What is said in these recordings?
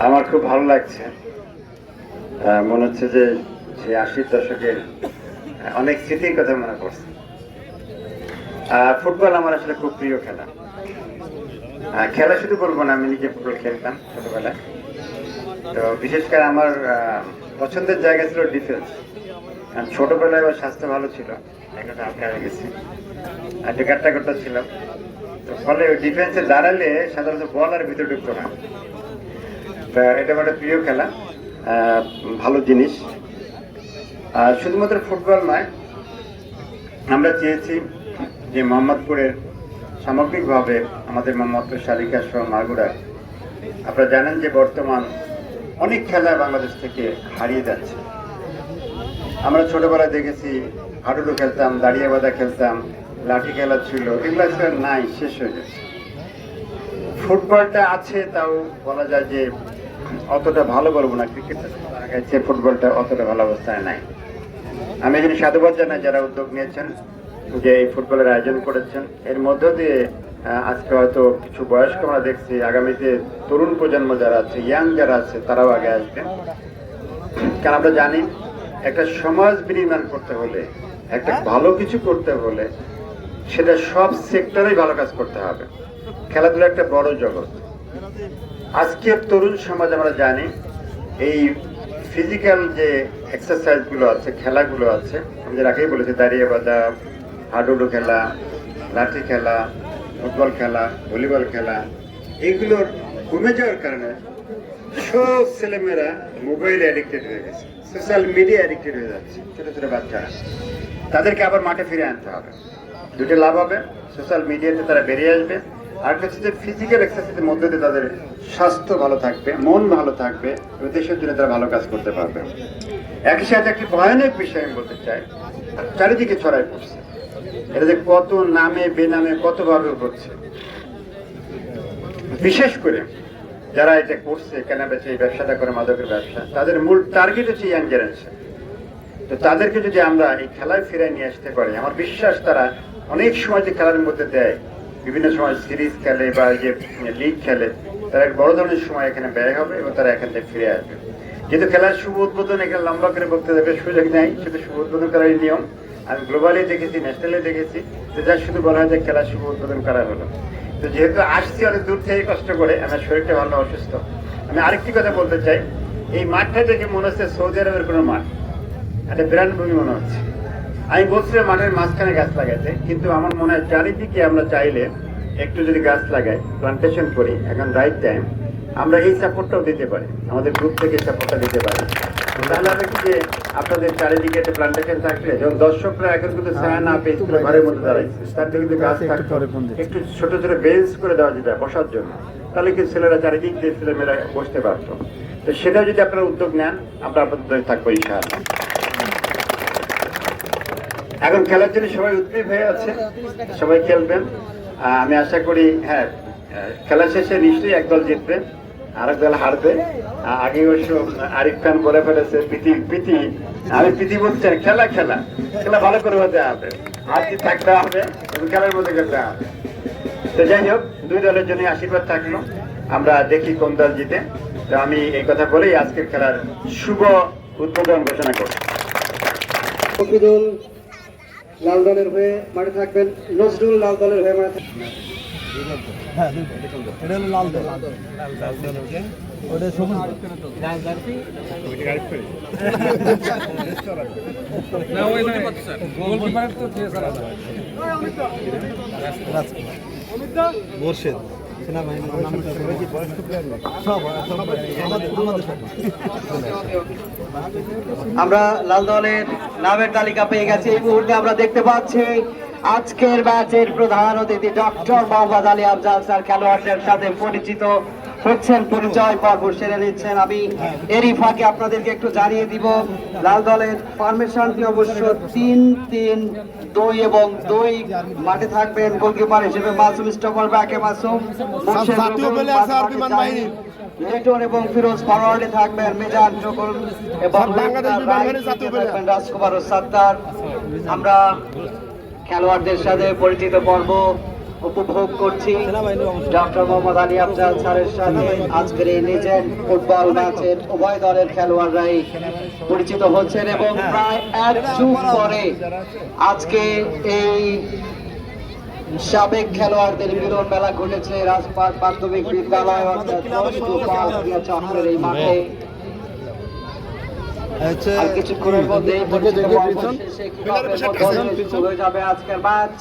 আমার খুব ভালো লাগছে। মনে হচ্ছে যে সেই ৮০ দশকের অনেক স্মৃতির কথা মনে পড়ছে। ফুটবল আমার আসলে খুব প্রিয় খেলা। খেলা শুধু বলবো না, আমি নিজে ফুটবল খেলতাম ছোটবেলায়। তো বিশেষ করে আমার পছন্দের জায়গা ছিল ডিফেন্স। ছোটবেলায় আমার স্বাস্থ্য ভালো ছিল, এখন হালকা হয়ে গেছে, একটু গাট্টা গাট্টা ছিলাম। তো ফলে ওই ডিফেন্সে দাঁড়ালে সাধারণত বল আর ভিতরে ঢুকতো না। এটা আমার একটা প্রিয় খেলা, ভালো জিনিস। শুধুমাত্র ফুটবল নয়, আমরা চেয়েছি যে মোহাম্মদপুরের সামগ্রিকভাবে আমাদের মোহাম্মদপুর শালিকা সহ মাগুরা, আপনারা জানেন যে বর্তমান অনেক খেলা বাংলাদেশ থেকে হারিয়ে যাচ্ছে। আমরা ছোটবেলায় দেখেছি হাডুডু খেলতাম, দাঁড়িয়ে বাঁধা খেলতাম, লাঠি খেলা ছিল, এগুলো আসলে নাই, শেষ হয়ে গেছে। ফুটবলটা আছে, তাও বলা যায় যে অতটা ভালো বলবো না, ক্রিকেটটা আগাইছে, ফুটবলটা অতটা ভালো অবস্থায় নাই। আমি এখানে সাধুবাদ জানাই যারা উদ্যোগ নিয়েছেন, যে এই ফুটবলের আয়োজন করেছেন। এর মধ্য দিয়ে আজকে হয়তো কিছু বয়স্ক আমরা দেখছি, আগামীতে তরুণ প্রজন্ম যারা আছে, ইয়াং যারা আছে, তারাও আগে আসবেন। কারণ আমরা জানি একটা সমাজ বিনির্মাণ করতে হলে, একটা ভালো কিছু করতে হলে সেটা সব সেক্টরেই ভালো কাজ করতে হবে। খেলাধুলা একটা বড় জগৎ। আজকের তরুণ সমাজ আমরা জানি এই ফিজিক্যাল যে এক্সারসাইজগুলো আছে, খেলাগুলো আছে, আমি যে আগেই বলেছি, দাঁড়িয়ে বাঁধা, হাডুডু খেলা, লাঠি খেলা, ফুটবল খেলা, ভলিবল খেলা, এগুলোর কমে যাওয়ার কারণে সব ছেলেমেয়েরা মোবাইলে অ্যাডিক্টেড হয়ে গেছে, সোশ্যাল মিডিয়া অ্যাডিক্টেড হয়ে যাচ্ছে। ছোট ছোট বাচ্চারা, তাদেরকে আবার মাঠে ফিরে আনতে হবে। দুটো লাভ হবে, সোশ্যাল মিডিয়াতে তারা বেরিয়ে আসবে, আর হচ্ছে যে ফিজিক্যাল এক্সারসাইজের মধ্যে দিয়ে তাদের স্বাস্থ্য ভালো থাকবে, মন ভালো থাকবে, এবং দেশের জন্য তারা ভালো কাজ করতে পারবে। একই সাথে একটি ভয়ানক বিষয় আমি বলতে চাই, চারিদিকে ছড়াই পড়ছে, এটা যে কত নামে বেনামে কতভাবে করছে। বিশেষ করে যারা এটা করছে, কেনা বেচে এই ব্যবসাটা করে, মাদকের ব্যবসা, তাদের মূল টার্গেট হচ্ছে ইয়াং জেনারেশন। তো তাদেরকে যদি আমরা এই খেলায় ফিরে নিয়ে আসতে পারি, আমার বিশ্বাস তারা অনেক সময় যে খেলার মধ্যে দেয়, বিভিন্ন সময় সিরিজ খেলে বা যে লিগ খেলে, তারা এক বড় ধরনের সময় এখানে ব্যয় হবে এবং তারা এখান থেকে ফিরে আসবে। যেহেতু খেলার শুভ উদ্বোধন এখানে লম্বা করে বলতে দেবে সুযোগ নেই, শুধু শুভ উদ্বোধন করার নিয়ম। আমি গ্লোবালি দেখেছি, ন্যাশনালি দেখেছি, যে যা শুধু বলা হয় যে খেলার শুভ উদ্বোধন করা হলো। তো যেহেতু আসছি অনেক দূর থেকে কষ্ট করে, আমার শরীরটা ভালো অসুস্থ। আমি আরেকটি কথা বলতে চাই, এই মাঠটা দেখে মনে হচ্ছে সৌদি আরবের কোনো মাঠ, একটা বিরাট ভূমি মনে হচ্ছে। আমি বলছিলাম মাঠের মাঝখানে গাছ লাগাইতে, কিন্তু আমার মনে হয় চারিদিকে আমরা চাইলে একটু যদি গাছ লাগাই, প্লান্টেশন করি, এখন রাইট টাইম, আমরা এই সাপোর্টটাও দিতে পারি, আমাদের গ্রুপ থেকে সাপোর্টটা দিতে পারি। তাহলে হবে কি যে আপনাদের চারিদিকে একটা প্লান্টেশন থাকলে, যখন দর্শকরা এখন কিন্তু ছায়া না পেয়ে ঘরের মধ্যে দাঁড়াইছে, তার থেকে কিন্তু গাছ থাকতো, একটু ছোট ছোট বেঞ্চ করে দেওয়া যেত বসার জন্য, তাহলে কিন্তু ছেলেরা চারিদিক দিয়ে ছেলেমেয়েরা বসতে পারতো। তো সেটা যদি আপনারা উদ্যোগ নেন, আমরা আপনাদের থাকবো ইনশাআল্লাহ। এখন খেলার জন্য সবাই উদ্গ্রীব হয়ে আছে, সবাই খেলবেন। আমি আশা করি, হ্যাঁ, খেলা শেষে নিশ্চয়ই একদল জিতবে, আরেক দল হারবে। আগে অবশ্য আরিফ খান বলে ফেলেছে প্রীতি, আমি প্রীতি বলছি, খেলা খেলা খেলা ভালো করে হতে হবে, হাতি থাকতে হবে এবং খেলার মধ্যে খেলতে হবে। তো যাই হোক, দুই দলের জন্য আশীর্বাদ থাকলো, আমরা দেখি কোন দল জিতে। তো আমি এই কথা বলেই আজকের খেলার শুভ উদ্বোধন ঘোষণা করছি। লাল দলের হয়ে মাঠে থাকবেন, নজরুল লাল দলের হয়ে মাঠে থাকবেন। আমরা লাল দলের নামের তালিকা পেয়ে গেছি। এই মুহূর্তে আমরা দেখতে পাচ্ছি আজকের ম্যাচের প্রধান অতিথি ডক্টর মোহাম্মদ আলী আফজাল স্যার খেলোয়াড়দের সাথে পরিচিত হচ্ছেন, পরিচয় পর্ব সেরে নিচ্ছেন। আমি এরই ফাঁকে আপনাদেরকে একটু জানিয়ে দিব, লাল দলের ফরমেশনটি অবশ্য 3-3-2 এবং 2 মাঠে থাকবেন। গোলকিপার হিসেবে মাসুম, স্টপার ব্যাকে মাসুম, লিটন এবং ফিরোজ, ফরওয়ার্ডে থাকবেন মিজান, টুকুল এবং রাজকুমার ও সাত্তার। আমরা খেলোয়াড়দের সাথে পরিচিত পর্ব উপভোগ করছি ডক্টর মোহাম্মদ আলী আফজাল স্যারের সাথে আজকের এই লিজেন্ড ফুটবল ম্যাচের উভয় দলের খেলোয়াড়রাই পরিচিত হচ্ছেন এবং প্রায় এক যুগ পরে আজকে এই সাবেক খেলোয়াড়দের মিলন মেলা ঘটেছে রাজপাট প্রাথমিক বিদ্যালয় অর্থাৎ চক্রের এই মাঠে। আর কিছুক্ষণের মধ্যে শুরু হয়ে যাবে আজকের ম্যাচ।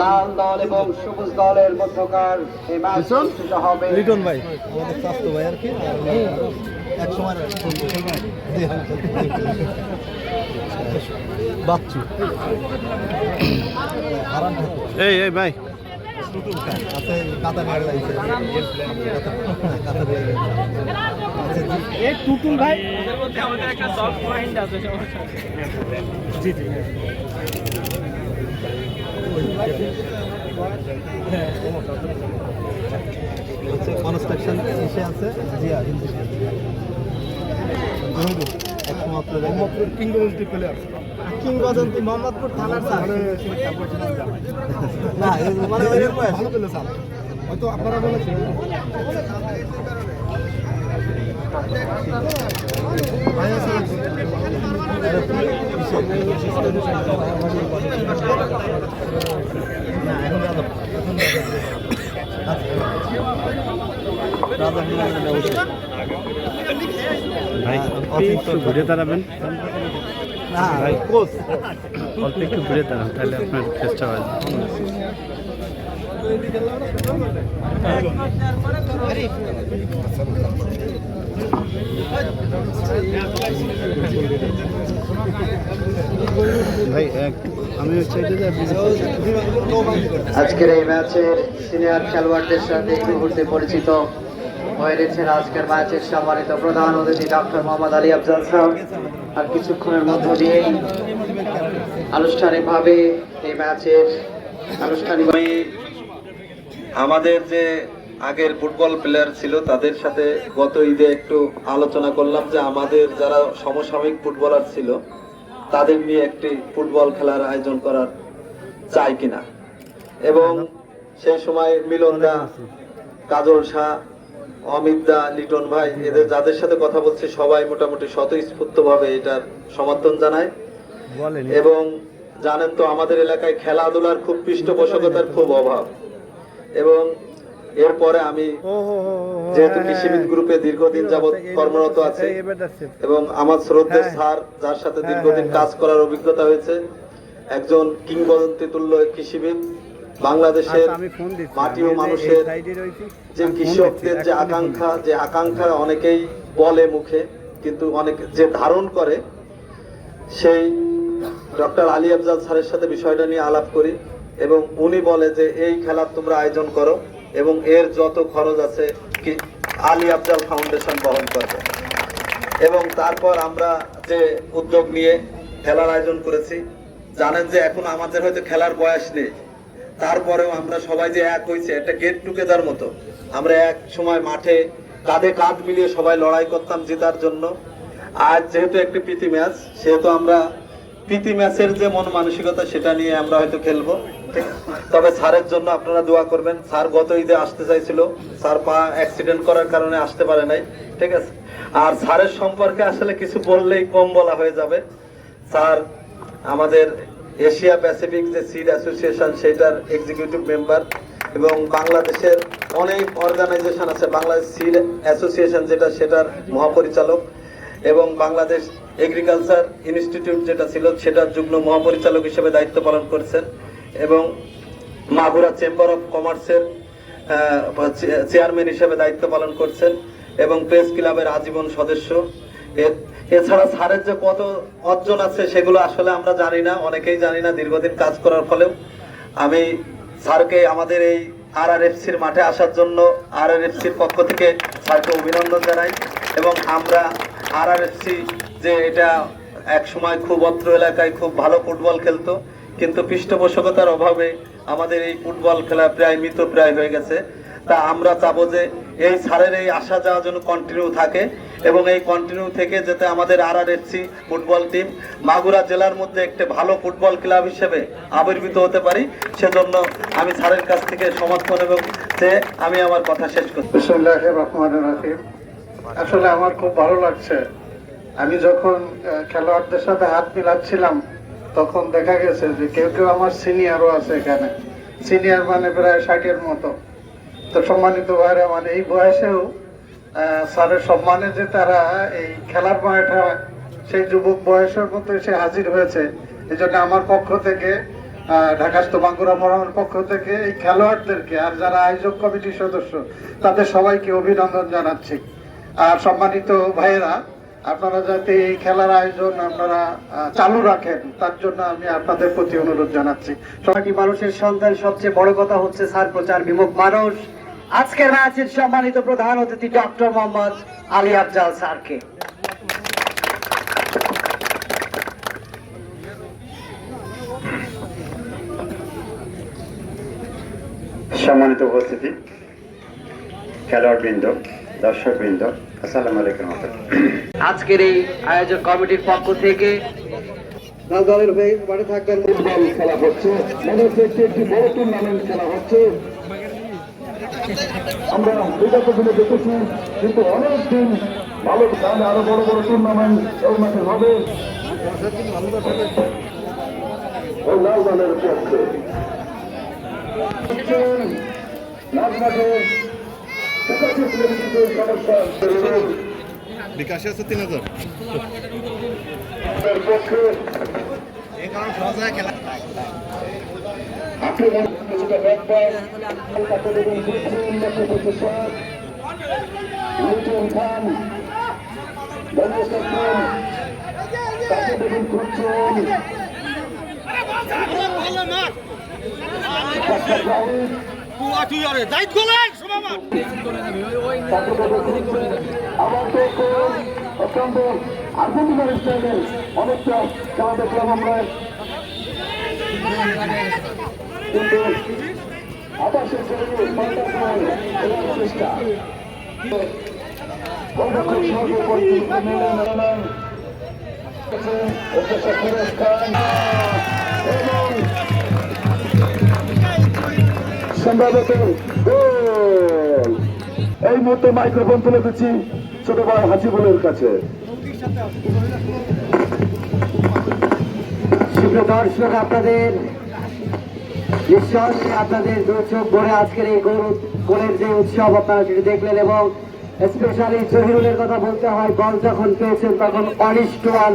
লাল দল এবং সবুজ দলের মধ্যকার এই ম্যাচ অনুষ্ঠিত হবে। লিটন ভাই আমাদের স্বাস্থ্য ভাই আর কি এক সময় বাচ্চু এই এই ভাই আছে কাতা নিয়ে লাইছে কাতা দিয়ে এই টুটুল ভাই আমাদের একটা সফট পয়েন্ট আছে জি জি কনস্ট্রাকশন এসে আছে জিয়া একমাত্র কিংবদন্তি প্লেয়ার কিংবদন্তি মোহাম্মদপুর থানার স্যার না মানে ভালো পেলে স্যার হয়তো আপনারা বলেছেন ভাই একটু ঘুরে দাঁড়াবেন না ভাই কোচ অল্প একটু ঘুরে দাঁড়ান তাহলে আপনার চেষ্টা হয় ভাই আমি চাইতে যে আজকের এই ম্যাচের সিনিয়র খেলোয়াড়দের সাথে এই মুহূর্তে পরিচিত হয়ে রয়েছেন আজকের ম্যাচের সম্মানিত প্রধান অতিথি ডক্টর মোহাম্মদ আলী আফজাল স্যার। আর কিছুক্ষণের মধ্য দিয়েই আনুষ্ঠানিকভাবে এই ম্যাচের আনুষ্ঠানিক আমাদের যে আগের ফুটবল প্লেয়ার ছিল তাদের সাথে গত ঈদে একটু আলোচনা করলাম যে আমাদের যারা সমসাময়িক ফুটবলার ছিল তাদের নিয়ে একটি ফুটবল খেলার আয়োজন করার চাই কিনা, এবং সেই সময় মিলন দা, কাজল শাহ, অমিত দা, লিটন ভাই এদের যাদের সাথে কথা বলছি সবাই মোটামুটি স্বতঃস্ফূর্তভাবে এটার সমর্থন জানায়। এবং জানেন তো আমাদের এলাকায় খেলাধুলার খুব পৃষ্ঠপোষকতার খুব অভাব, এবং এরপরে আমি যেহেতু কৃষিবিদ গ্রুপে দীর্ঘদিন যাবৎ কর্মরত আছে এবং আমার শ্রদ্ধেয় স্যার যার সাথে দীর্ঘদিন কাজ করার অভিজ্ঞতা হয়েছে, একজন কিংবদন্তি তুল্য কৃষিবিদ, বাংলাদেশের মাটি ও মানুষের যে কৃষকদের যে আকাঙ্ক্ষা অনেকেই বলে মুখে কিন্তু অনেক যে ধারণ করে, সেই ডক্টর আলী আফজাল স্যারের সাথে বিষয়টা নিয়ে আলাপ করি এবং উনি বলে যে এই খেলা তোমরা আয়োজন করো এবং এর যত খরচ আছে কি আলী আফজাল ফাউন্ডেশন বহন করবে। এবং তারপর আমরা যে উদ্যোগ নিয়ে খেলার আয়োজন করেছি, জানেন যে এখন আমাদের হয়তো খেলার বয়স নেই, তারপরেও আমরা সবাই যে এক হয়েছে একটা গেট টুগেদার মতো, আমরা এক সময় মাঠে কাঁধে কাঁধ মিলিয়ে সবাই লড়াই করতাম জেতার জন্য। আজ যেহেতু একটি প্রীতি ম্যাচ, সেহেতু আমরা প্রীতি ম্যাচের যে মন মানসিকতা সেটা নিয়ে আমরা হয়তো খেলবো। তবে স্যারের জন্য আপনারা দোয়া করবেন। স্যার গত ঈদে আসতে চাইছিল, স্যার পা অ্যাক্সিডেন্ট করার কারণে আসতে পারে নাই, ঠিক আছে। আর স্যারের সম্পর্কে আসলে কিছু বললেই কম বলা হয়ে যাবে। স্যার আমাদের এশিয়া প্যাসিফিক যে সিড অ্যাসোসিয়েশন সেটার এক্সিকিউটিভ মেম্বার, এবং বাংলাদেশের অনেক অর্গানাইজেশন আছে, বাংলাদেশ সিড অ্যাসোসিয়েশন যেটা সেটার মহাপরিচালক, এবং বাংলাদেশ এগ্রিকালচার ইনস্টিটিউট যেটা ছিল সেটার যুগ্ম মহাপরিচালক হিসেবে দায়িত্ব পালন করেছেন, এবং মাগুরা চেম্বার অফ কমার্সের চেয়ারম্যান হিসেবে দায়িত্ব পালন করছেন, এবং প্রেস ক্লাবের আজীবন সদস্য। এছাড়া স্যারের যে কত অর্জন আছে সেগুলো আসলে আমরা জানি না, অনেকেই জানি না দীর্ঘদিন কাজ করার ফলেও। আমি স্যারকে আমাদের এই RRFCর মাঠে আসার জন্য RRFCর পক্ষ থেকে স্যারকে অভিনন্দন জানাই। এবং আমরা RRFC যে এটা এক সময় খুব অত্র এলাকায় খুব ভালো ফুটবল খেলতো, কিন্তু পৃষ্ঠপোষকতার অভাবে আমাদের এই ফুটবল খেলা প্রায় মৃতপ্রায় হয়ে গেছে। তা আমরা চাবো যে এই স্যারের এই আসা যাওয়া যেন কন্টিনিউ থাকে এবং এই কন্টিনিউ থেকে যাতে আমাদের RRFC ফুটবল টিম মাগুরা জেলার মধ্যে একটি ভালো ফুটবল ক্লাব হিসেবে আবির্ভূত হতে পারি, সেজন্য আমি স্যারের কাছ থেকে সমর্থন এবং আমি আমার কথা শেষ করছি। বিসমিল্লাহির রহমানির রহিম। আসলে আমার খুব ভালো লাগছে। আমি যখন খেলোয়াড়দের সাথে হাত মিলাচ্ছিলাম তখন দেখা গেছে যে কেউ কেউ আমার সিনিয়রও আছে এখানে, সিনিয়র মানে প্রায় 60-এর মতো। তো সম্মানিত ভাইরা, মানে এই বয়সেও স্যারের সম্মানে যে তারা এই খেলার মাঠে সেই যুবক বয়সের মতো এসে হাজির হয়েছে, এই জন্য আমার পক্ষ থেকে ঢাকাস্থ বাঙ্গুরা মরমের পক্ষ থেকে এই খেলোয়াড়দেরকে আর যারা আয়োজক কমিটির সদস্য তাদের সবাইকে অভিনন্দন জানাচ্ছি। আর সম্মানিত ভাইয়েরা, আপনারা যাতে এই খেলার আয়োজন আপনারা চালু রাখেন তার জন্য আমি আপনাদের প্রতি অনুরোধ জানাচ্ছি। সবাই মানুষের সন্তান, সবচেয়ে বড় কথা হচ্ছে স্যার প্রচার বিমুখ মানুষ। আজকের ম্যাচের সম্মানিত প্রধান অতিথি ডক্টর মোহাম্মদ আলী আফজাল স্যারকে। সম্মানিত উপস্থিতি, খেলোয়াড়বৃন্দ, দর্শকবৃন্দ, আসসালামু আলাইকুম। আজকের এই আয়োজক কমিটির পক্ষ থেকে দলের হয়ে মাঠে থাকবেন। ফুটবল খেলা হচ্ছে, মনে হচ্ছে একটি বড় টুর্নামেন্ট খেলা হচ্ছে। আমরা বিগত দিনে দেখেছি, কিন্তু অনেক দিন ভালো তাহলে আরো বড় বড় টুর্নামেন্ট এই মাঠে হবে। ওই লাল দলের পক্ষে সমস্যা বিকাশে আছে 3000। অনেকটা খেলা দেখলাম আমরা, কিন্তু আবার শেষ চেষ্টা সম্ভবত গোল। এই মুহূর্তে মাইক্রোফোন তুলে দিচ্ছি ছোট ভাই হাজিবুলের কাছে। সুপ্রিয় দর্শক, আপনাদের নিশ্চয় আপনাদের দু চোখ ভরে আজকের এই গোলের যে উৎসব আপনারা সেটি দেখলেন, এবং স্পেশালি জহিরুলের কথা বলতে হয়। বল যখন পেয়েছেন তখন 1:1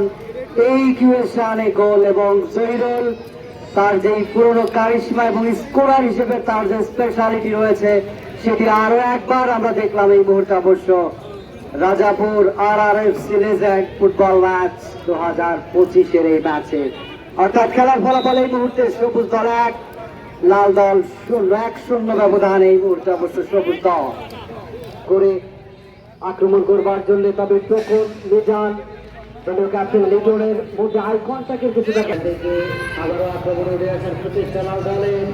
এই কিউএশনে গোল, এবং জহিরুল তার যে পুরনো কারিশমা এবং স্কোরার হিসেবে তার যে স্পেশালিটি রয়েছে সেটি আরো একবার আমরা দেখলাম এই মুহূর্তে। অবশ্য Rajapur RRFC legend football match 2025-এর এই ম্যাচে, অর্থাৎ খেলার ফলাফল এই মুহূর্তে সবুজ দল 1, লাল দল 1-0 ব্যবধান। এই মুহূর্তে অবশ্য সবুজ দল করে আক্রমণ করবার জন্য, তবে তখন মিজান ক্যাপ্টেন লিটনের মধ্যে আই কন্ট্যাক্টের কিছু দেখা থেকে আবারও আক্রমণে দেওয়ার প্রচেষ্টা লাল দলের।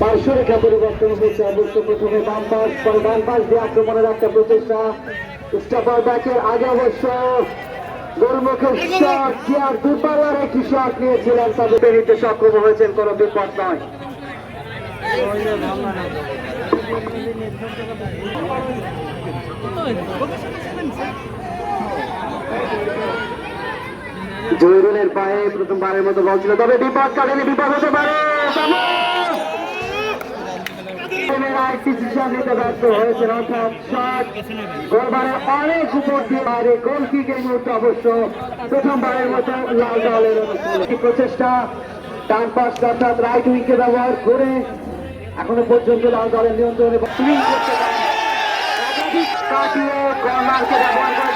পার্শ্বরেখা পরিবর্তন হয়েছে। অবশ্য প্রথমে বাম পাশ, পরে ডান পাশ দিয়ে আক্রমণের একটা প্রচেষ্টা। স্টপার ব্যাকের আগে অবশ্য গোলমুখের শট, কি আর দুপালার একটি শট নিয়েছিলেন, তবে পেরিতে সক্ষম হয়েছেন, কোনো বিপদ নয়। জহিরুলের পায়ে প্রথমবারের মতো বল ছিল, তবে বিপদ কাটেনি, বিপদ হতে পারে। ডিসিশন নিতে ব্যর্থ হয়েছেন, অর্থাৎ শট গোলবারের অনেক উপর দিয়ে বাইরে, গোল কিকের মুহূর্তে অবশ্য প্রথমবারের মতো লাল দলের প্রচেষ্টা ডান পাশটা অর্থাৎ রাইট উইংকে ব্যবহার করে এখনো পর্যন্ত লাল দলের নিয়ন্ত্রণে সুইং করতে পারেন। কাটিয়ে কর্নারকে ব্যবহার করে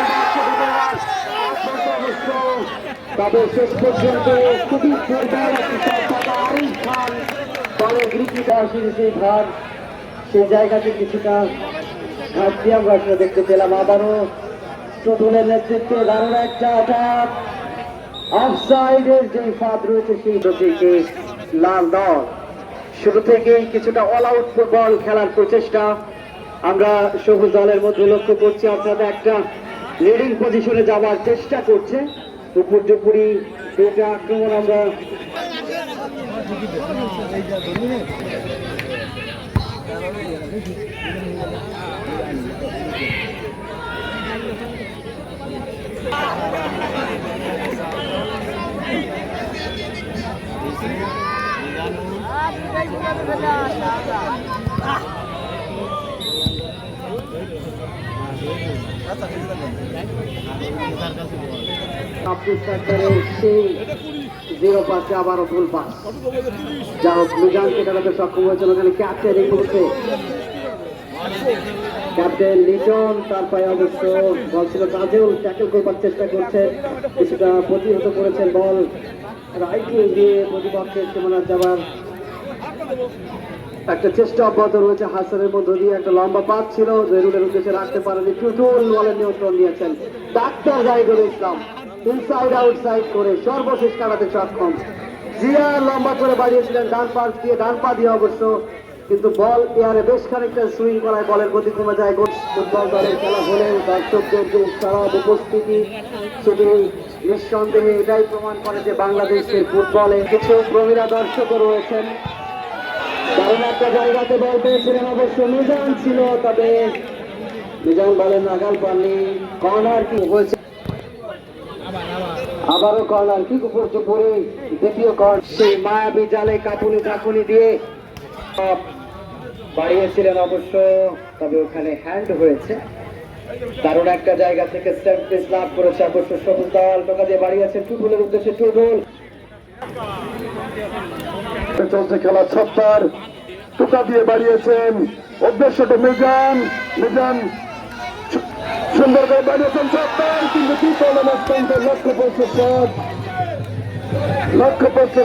তবে শেষ পর্যন্ত খুবই দুর্বল একটি শট থাকা আরিফ খান দলের গ্রিপিটা সেই ভার সেই জায়গাতে কিছুটা ঘাটতি আমরা আসলে দেখতে পেলাম। আবারও টুটুলের নেতৃত্বে দারুণ একটা অ্যাটাক, অফসাইডের যে ফাঁদ রয়েছে সেই দিকে লাল দল শুরু থেকেই কিছুটা অল আউট ফুটবল খেলার প্রচেষ্টা আমরা সবুজ দলের মধ্যে লক্ষ্য করছি, অর্থাৎ একটা লিডিং পজিশনে যাওয়ার চেষ্টা করছে। উপর্যুপুরি দুটা আক্রমণ আমরা আব্দুল সাত্তারের সেই 0 পাসে আবারও ভুল পাস, যা হোক মিজানকে কাটাতে সক্ষম হয়েছিল। ওখানে ক্যাপ্টেন এই মুহূর্তে ক্যাপ্টেন লিটন, তার পায়ে অবশ্য বল ছিল, কাজেও ট্যাকেল করবার চেষ্টা করছেন, কিছুটা প্রতিহত করেছেন বল রাইট উইং দিয়ে প্রতিপক্ষের সীমানা যাবার একটা চেষ্টা অব্যাহত রয়েছে। হাসানের মধ্য দিয়ে একটা লম্বা পাস ছিল, জহিরুলের উদ্দেশ্যে রাখতে পারেনি, টুটুল বলের নিয়ন্ত্রণ নিয়েছেন। ডাক্তার জাহিদুল ইসলাম ইনসাইড আউটসাইড করে সর্বশেষ কাটাতে সক্ষম। জিয়া লম্বা করে বাড়িয়েছিলেন ডান পাশ দিয়ে, ডান পা দিয়ে অবশ্য, কিন্তু বল এয়ারে বেশ খানিকটা সুইং করায় বলের গতি কমে যায়। ফুটবল দলের খেলা হলেও দর্শকদের যে সরব উপস্থিতি শুধু নিঃসন্দেহে এটাই প্রমাণ করে যে বাংলাদেশের ফুটবলে কিছু প্রবীণা দর্শকও রয়েছেন। দারুণ একটা জায়গাতে বল পেয়েছিলেন অবশ্য মিজান ছিল, তবে মিজান বলেন নাগাল পাননি। কর্নার কি হয়েছে, আবারও কর্নার কিক উপরে দ্বিতীয় কর্নার, সেই মায়াবী জালে কাপুনি দিয়ে বাড়িয়েছিলেন অবশ্য, তবে ওখানে হ্যান্ড হয়েছে। দারুণ একটা জায়গা থেকে সেট পিস লাভ করেছে অবশ্য সবুজ দল, টোকা দিয়ে বাড়িয়েছেন টুটুলের উদ্দেশ্যে, টুটুল চলছে খেলা, ছত্তার টোকা দিয়ে বাড়িয়েছেন, উদ্দেশ্যটা মিজান, মিজান সুন্দর করে বাড়িয়েছেন ছত্তার, কিন্তু কি করলেন, লক্ষ্য পড়ছে শট, লক্ষ্য পড়ছে